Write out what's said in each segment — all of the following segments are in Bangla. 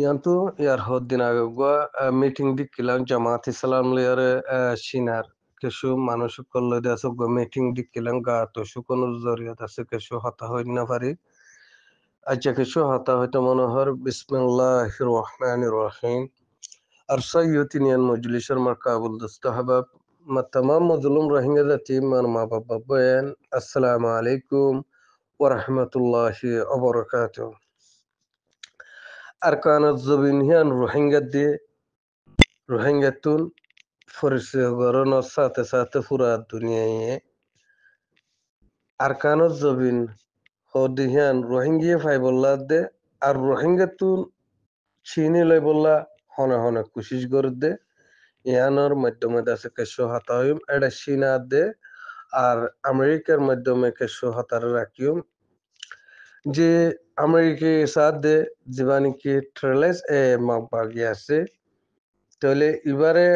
yantu yar hoddinagagwa meeting dikkilan jamaat islam liyare shinar keshu মানুষ করলে দেশে গো মিটিং dikkilan ga to শুকনো জরিয়ত আছে keshu হতা হই না পারি আচ্ছা keshu হতা হইতো মনোহর বিসমিল্লাহির রহমানির রহিম আরসায়ুতিনিয়ান মজলিসের মাকাবুল দস্তহাবাব মা tamam মজলুম রহিঙ্গা জাতি মান মা বাবা বয়ান আসসালামু আলাইকুম ওয়া রাহমাতুল্লাহি ওয়া বারাকাতুহু আরকানুজ জবিনহিয়ান রোহিঙ্গাতুন ফরিসগরনের সাথে সাথে পুরা দুনিয়ায় আরকানুজ জবিন হদিহিয়ান রোহিঙ্গিয়ে ফাইবল্লা দে আর রোহিঙ্গাতুন চিনি লই বললা হনে হনে কুশিশ করে দে ইয়ানোর মাধ্যমে আছে কেশো হাতাইম এটা চীনা দে আর আমেরিকার মাধ্যমে কেশো হাতার রাখিম যে আমেরিকা সাথ দে জীবানি কি ট্রেলেস মাগবাগি আছে তাহলে এবারে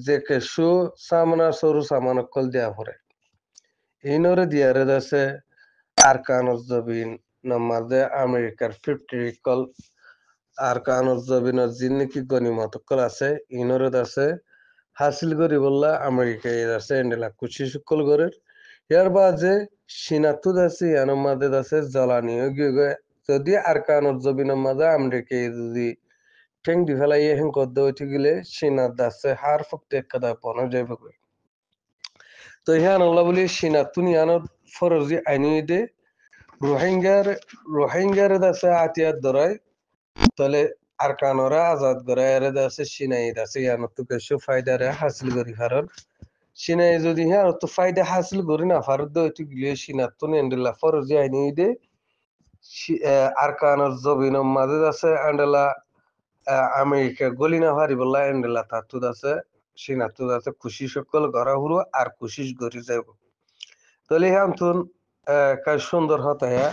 যে কেশু সামনা সরু সামানকল দেয়া পরে এইনরে দিয়ারে আছে আরকানুজ জবিন নমাজে আমেরিকার 50 কল আরকানুজ জবিনের জিন্নিকি গনিমতকল আছে ইনরে আছে হাসিল করি বললা আমেরিকায় আছে এন্ডেলা কুচি সকল গরের ইয়ার বাজে সিনাতুদ আছে ইয়ানোর মাঝে আছে জ্বালানিও গিয়ে যদি আরকানুজ জবিনের মাঝে আমেরিকায় যদি ঠেং দি ফেলাই হেন কদ্দ উঠে গেলে সিনাত দাসে হার ফক্ত একদা পন যাইব তো ইহান আল্লাহ বলি সিনাতুন ইয়ানোর ফরজি আইনি দে রোহিঙ্গার দাসে আতিয়ার দরাই তাহলে আরকানরা আজাদ গড়ায় এর দাসে সিনাই দাসে ইয়ানোর তো কিছু ফায়দারে হাসিল করি কারণ সিনাই যদি হ্যাঁ তো ফায়দা হাসিল করি না ফারুদ দইতে গিয়ে সিনাতুন এন্ডেলা ফরজি আইনি দে আরকানর জবিনের মাঝে আছে এন্ডেলা আমেরিকা গলি না হারি বললা এন্ডেলা তাতুদ আছে সিনাতুদ আছে খুশি সকল ঘরা হুরো আর খুশি গড়ি যাইব তাহলে হ্যাঁ তুন কাজ সুন্দর হতা হ্যাঁ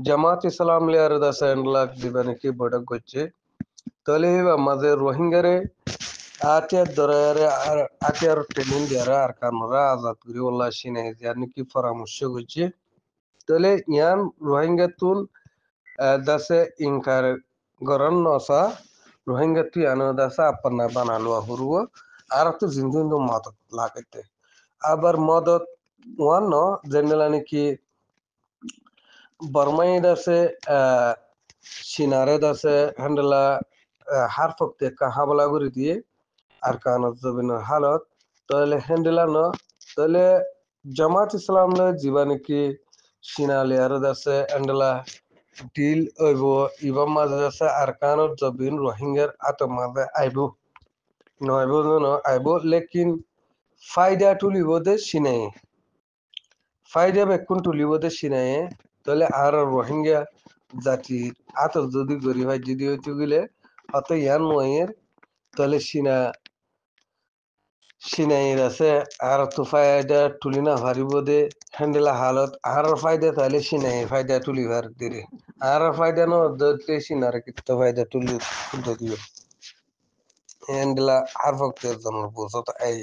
জামাত ইসলাম লিয়ার দাসে এন্ডেলা দিবানি কি বড় করছে তাহলে মাঝে রোহিঙ্গারে আতিয়ার দরারে আর আতিয়ার ট্রেনিং দিয়ারা আর কানরা আজাদ করি বললা সিনাই দিয়ার নাকি পরামর্শ করছে তাহলে ইয়ান রোহিঙ্গা তুন দাসে ইনকার গরন নসা রোহিঙ্গা তুই আনো দাসে আপনা বানালো হুরুও আর তো জিন্দুন মদত লাগাইতে আবার মদত ওয়ান ন জেনারেল নাকি বর্মাই দাসে সিনারে দাসে হ্যান্ডেলা হার ফক্তে কাহাবলা করে দিয়ে আর কানত জবিনের হালত তাহলে হ্যান্ডেলা ন তাহলে জামাত ইসলাম জীবানি কি সিনালিয়ার দাসে হ্যান্ডেলা ডিল ওইব ইবাম মাঝে আছে আর কানত জবিন রোহিঙ্গার আত মাঝে আইব নয়ব আইব লেকিন ফায়দা তুলিব দে সিনাই ফায়দা বেকুন তুলিব দে সিনাই তাহলে আর রোহিঙ্গা জাতির আত যদি গরি হয় যদি হইতে গেলে অত ইয়ান ময়ের তাহলে সিনাইর আছে আর তো ফায়দা তুলি না পারিব দে হ্যান্ডেলা হালত আর ফায়দা তাহলে সিনাই ফায়দা তুলিবার দিরে আর ফায়দা ন দতে সিনার কিত্ত ফায়দা তুলতে দিও হ্যান্ডেলা আর ভক্তের জন্য বুঝত আই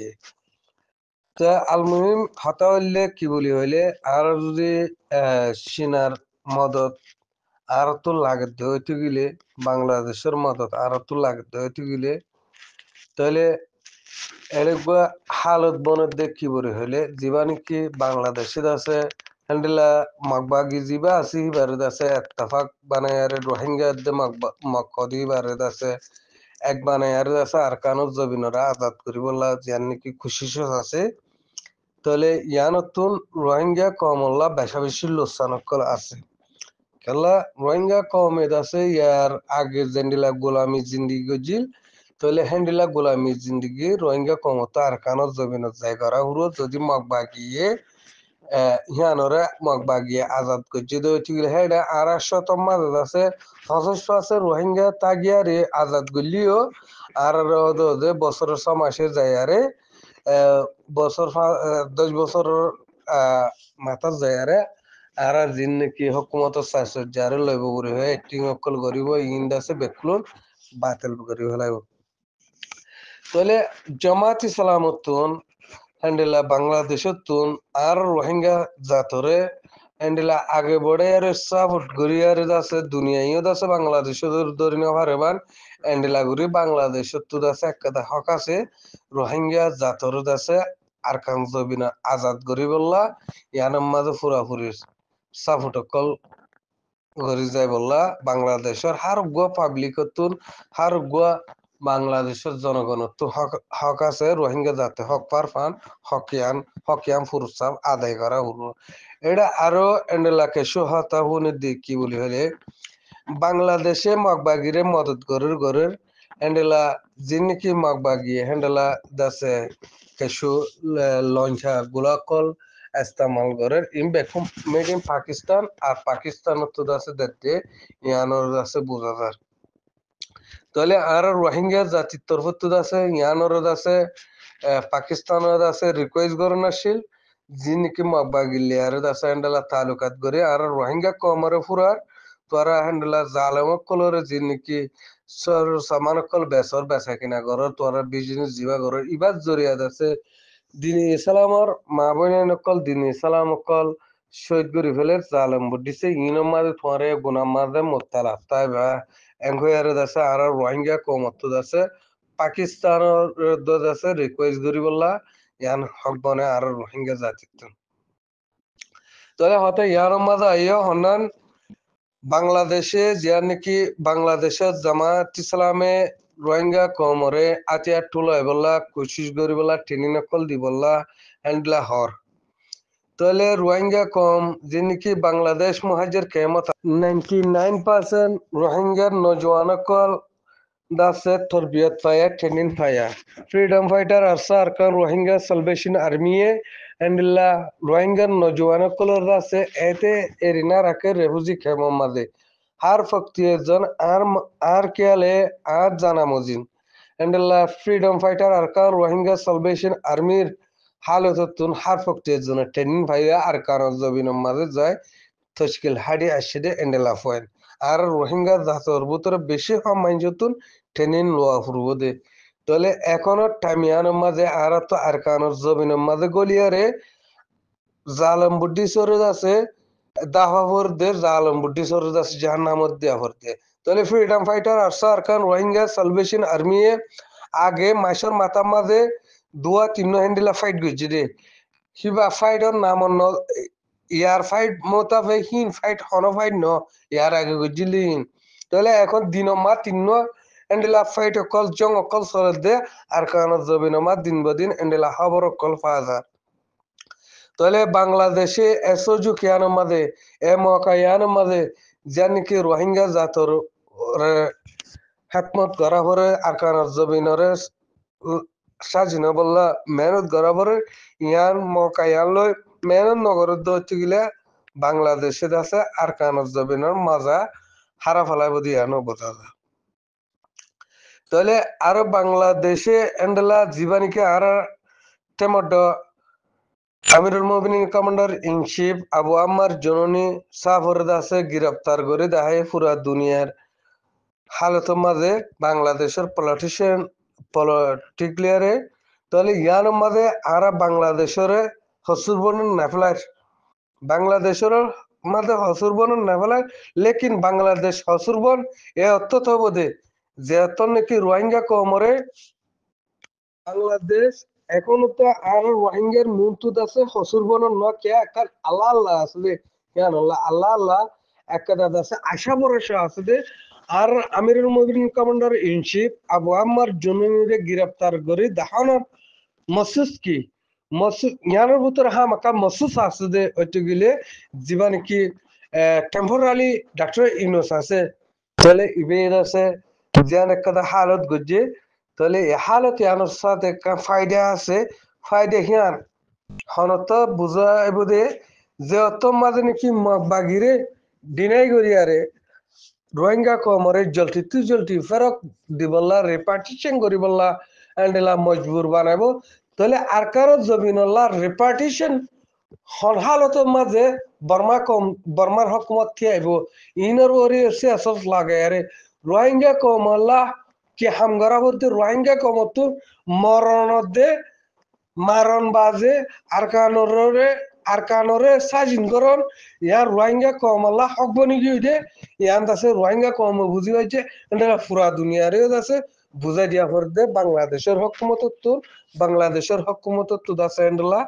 তা আলমুহিম হতা হইলে কি বলি হইলে আর যদি সিনার মদত আর তো লাগতে হইতে গেলে বাংলাদেশের মদত আর তো লাগতে হইতে গেলে তাহলে এরকবা হালত বনের দেখ কি বলে হইলে জীবানিকি বাংলাদেশে আছে হ্যান্ডেলা মগবাগি জিবা আছে বারেদ আছে এত্তাফাক বানায় আর রোহিঙ্গা দে মকদি বারেদ আছে এক বানায় আর আছে আর কানুজ জবিনরা আজাদ করি বললা যার নাকি খুশি আছে তাহলে ইয়ানতুন রোহিঙ্গা কমল্লা বেশা বেশি লোসানকল আছে খেলা রোহিঙ্গা কমেদ আছে ইয়ার আগে জেন্ডিলা গোলামি জিন্দিগি গজিল তাহলে হ্যান্ডিলা গোলামি জিন্দিগি রোহিঙ্গা কমতো আর কানত জমিনত জায়গা হুরো যদি মগবাগিয়ে হিয়ানরে মগবাগিয়ে আজাদ করছে তো ঠিক হ্যাঁ আর শতম মাঝে আছে সশস্ত্র আছে রোহিঙ্গা তাগিয়ারে আজাদ করলিও আর বছরের 6 মাসে যায় আরে বছর 10 বছর মাথার যায় আরে আর জিন নাকি হকুমত চাইছে যারে লইব করে হয় একটিং অকল করিব ইন্দাসে বেকুলন বাতিল করি ফেলাইব তাহলে জামাত ইসলামতুন হ্যান্ডেলা বাংলাদেশতুন আর রোহিঙ্গা জাতরে এন্ডেলা আগে বড়ে আর সাপোর্ট করি আর আছে দুনিয়ায়ও আছে বাংলাদেশ ধরে না পারেবান এন্ডেলা গুরি বাংলাদেশ তো আছে একটা হক আছে রোহিঙ্গা জাতর আছে আরকান জবিনা আজাদ করি বললা ইয়ানার মাঝে পুরাপুরি সাপোর্ট কল করি যায় বললা বাংলাদেশের হার গুয়া পাবলিক তুন হার গুয়া বাংলাদেশের জনগণের তো হক হক আছে রোহিঙ্গা জাতে হক পার ফান হকিয়ান ফুরসাব আদায় করা হলো এটা আরো এন্ডেলাকে সোহাতা হুনে দি কি বলি হলে বাংলাদেশে মগবাগিরে মদত গরের এন্ডেলা যিনি মগবাগি হ্যান্ডেলা দাসে কেশু লঞ্চা গুলাকল ইস্তেমাল গরের ইন বেকুম মেড ইন পাকিস্তান আর পাকিস্তান তো দাসে দেখতে ইয়ানোর দাসে বোঝা যায় তাহলে আর রোহিঙ্গা জাতির তরফ তো আছে ইয়ানোর আছে পাকিস্তানের আছে রিকোয়েস্ট করেন আসছিল যিনি মগবাগিলে আর আছে হ্যান্ডেলা তালুকাত করে আর রোহিঙ্গা কমরে ফুরার তোরা হ্যান্ডেলা জালেমক কলরে যিনি সর সামানকল বেসর বেচা কিনা ঘর তোরা বিজনেস জিবা ঘর ইবাদ জরিয়াত আছে দিন ইসলামর মা বোনের নকল দিন ইসলাম অকল শহীদ করি ফেলে জালেম বুদ্ধিছে ইনম মাঝে তোমারে গুনাম মাঝে মোত্তালা তাই বা এঙ্গয়ারে আছে আর রোহিঙ্গা কমত আছে পাকিস্তানের আছে রিকোয়েস্ট করি বললা ইয়ান হক বনে আর রোহিঙ্গা জাতিত্ব তাহলে হয়তো ইয়ার মাঝে আইয়া হন্নান বাংলাদেশে যে নাকি বাংলাদেশের জামাত ইসলামে রোহিঙ্গা কমরে আতিয়া টুলো এবলা কোশিশ করি বলা টেনি নকল দি বললা হ্যান্ডলা হর তাহলে রোহিঙ্গা কম যে নাকি বাংলাদেশ মহাজের কেমত 99% রোহিঙ্গার নজওয়ানকল দাসে তরবিয়ত পায়া ট্রেনিং পায়া freedom fighter ARSA Arakan Rohingya salvation আর্মিয়ে এন্ডলা রোহিঙ্গার নজওয়ানকলর দাসে এতে এরিনা রাখে রেফুজি খেমম মাঝে আর ফক্তিয়জন আর কেয়ালে আর জানা মজিন এন্ডলা freedom fighter Arakan Rohingya salvation আর্মির হালততুন হার ফক্তিয়জন ট্রেনিং পাইয়া আরকান জবিনম মাঝে যায় তশকিল হাডি আসিদে এন্ডেলা ফয়েন আর রোহিঙ্গা জাতর ভিতরে বেশি মাইনজতুন ট্রেনিং লোয়া ফুরব দে তাহলে এখনো টাইমিয়ানোর মাঝে আর তো আরকানোর জমিনের মাঝে গলিয়ারে জালম বুদ্ধি সরজ আছে দাহাবর দে জালম বুদ্ধি সরজ আছে যার নামত দেয়া ভরতে তাহলে freedom fighter ARSA Arakan Rohingya salvation army আগে মাসের মাথার মাঝে দুয়া তিন হ্যান্ডেলা ফাইট করছে রে হিবা ফাইটর নাম ইয়ার ফাইট মোতাবেক হিন ফাইট হন ফাইট ন ইয়ার আগে গজিলিন তাহলে এখন দিন মা তিন এন্ডেলা ফাইট অকল জং অকল সরদ দে আর কারণ জবিন মা দিন বদিন এন্ডেলা খবর অকল ফাজার তাহলে বাংলাদেশে এসোজু কিয়ানোর মাঝে এ মকায়ানোর মাঝে যা নাকি রোহিঙ্গা জাতর হেকমত করা পরে আর কারণ জবিনরে স্বাধীন বললা মেহনত করা পরে ইয়ান মকায়ান লয় মেহনত নগরের দৌড়তে গেলে বাংলাদেশে আছে আর কানত জবিনের মাজা হারা ফেলাই বদি ইয়ানো বোঝা যায় তাহলে আরো বাংলাদেশে এন্ডেলা জীবানিকে আর টেমড আমিরুল মুমিনিন কমান্ডার ইন চিফ আবু আম্মার জননী সাফরদ আছে গ্রেপ্তার করে দেখায় পুরা দুনিয়ার হালত মাঝে বাংলাদেশের পলিটিক্লিয়ারে তাহলে ইয়ার মাঝে আর বাংলাদেশের হসুর বনুন নেফলার বাংলাদেশের মাঝে হসুর বনুন নেফলার লেকিন বাংলাদেশ হসুর বন এ অত্যত বোধে যে নাকি রোহিঙ্গা কমরে বাংলাদেশ এখনো তো আর রোহিঙ্গার মুহূর্ত আছে হসুর বনন ন কে একটা আল্লাহ আল্লাহ আছে কেন আল্লাহ আল্লাহ একটা দাদা আছে আশা ভরসা আছে দে আর আমিরুল মুমিনিন কমান্ডার ইন চিফ আবু আম্মার জননীরে গ্রেপ্তার করে দেখানোর মসুস কি মসুস ইয়ানোর ভিতরে মাকা মসুস আছে দে ওইটা গেলে যিবা নাকি টেম্পোরারি ডাক্তার ইউনুস আছে তাহলে ইবের আছে যেন একটা হালত গজ্জে তাহলে এই হালত ইয়ানোর সাথে ফায়দা আছে ফায়দা হিয়ান হনত বুঝা এবদে যে অত মাঝে নাকি বাগিরে ডিনাই করিয়ারে রোহিঙ্গা কমরে জলটি ফেরক দিবল্লা রিপার্টিশন করিবল্লা এন্ডেলা মজবুর বানাইব তাহলে আর কারো জমিনল্লা রিপার্টিশন হালত মাঝে বর্মার হকুমত কি আইব ইনর ওরি সিয়াসত লাগে আরে রোহিঙ্গা কমল্লা কি হামগরা বলতে রোহিঙ্গা কমত মরণ দে মারণ বাজে আর কানরে আরকানরে সাজিনকরণ ইয়ার রোহিঙ্গা কম আল্লাহ হক বনি গিয়ে দে ইয়ান আছে রোহিঙ্গা কম বুঝি পাইছে এটা পুরা দুনিয়ারেও আছে বুঝাই দিয়া পর দে বাংলাদেশের হকুমত তো বাংলাদেশের হকুমত তো আছে এন্ডলা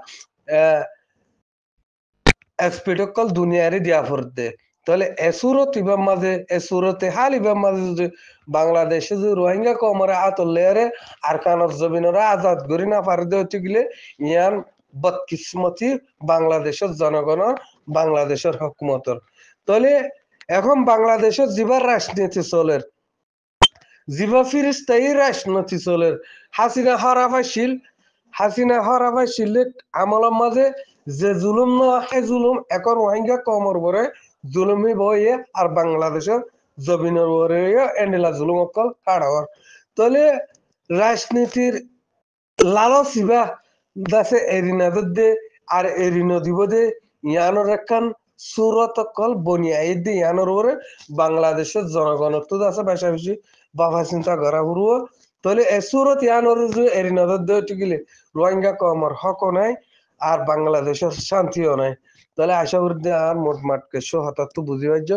এক্সপিডকল দুনিয়ারে দিয়া পর দে তাহলে এসুরত ইবাম মাঝে এসুরতে হাল ইবাম মাঝে যদি বাংলাদেশে যে রোহিঙ্গা কমরে আতলেরে আরকানর জমিনরা আজাদ করি না পারে দে হতে গেলে ইয়ান বদকিসমতি বাংলাদেশের জনগণের বাংলাদেশের হকুমতর তাহলে এখন বাংলাদেশের যেবার রাজনীতি চলের জিবা ফিরিস্তাই রাজনীতি চলের হাসিনা হরাফাইছিল হাসিনা হরাফাইছিল আমলের মাঝে যে জুলুম না সে জুলুম এখন রোহিঙ্গা কমর বরে জুলুমি বইয়ে আর বাংলাদেশের জমিনের বরে এন্ডেলা জুলুম অকল কাড়াওয়ার তাহলে রাজনীতির লালসিবা দাসে এরিনা দে আর এরিনো দিব দে ইয়ানোর একখান সুরত কল বনিয়াই দে ইয়ানোর ওরে বাংলাদেশের জনগণের তো আছে বেশা বেশি বাবা চিন্তা করা হুরুও তাহলে এ সুরত ইয়ানোর যে এরিনা দে টিকিলে রোহিঙ্গা কমর হক নাই আর বাংলাদেশের শান্তিও নাই তাহলে আশা করি আর মোটমাট কেশো হঠাৎ তো বুঝি পাইছ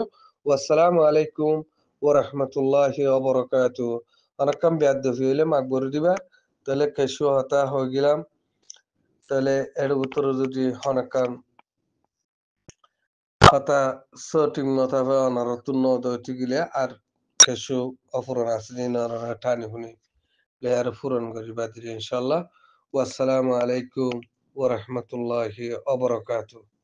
আসসালামু আলাইকুম ওয়া রাহমাতুল্লাহি ওয়া বারাকাতুহু অনেকক্ষণ বেয়াদবি হইলে মাগবর দিবা তাহলে কেশো হতা হয়ে গেলাম তাহলে এর উত্তর যদি অনেকক্ষণ হতা সটিং নথা অনারতুন দইটি গিলে আর কেশো অপরান আছে যে টানি হুনি আর পূরণ করি বাদিরি ইনশাল্লাহ ওয়াসসালামু আলাইকুম ওয়া রাহমাতুল্লাহি ওয়া বারাকাতুহু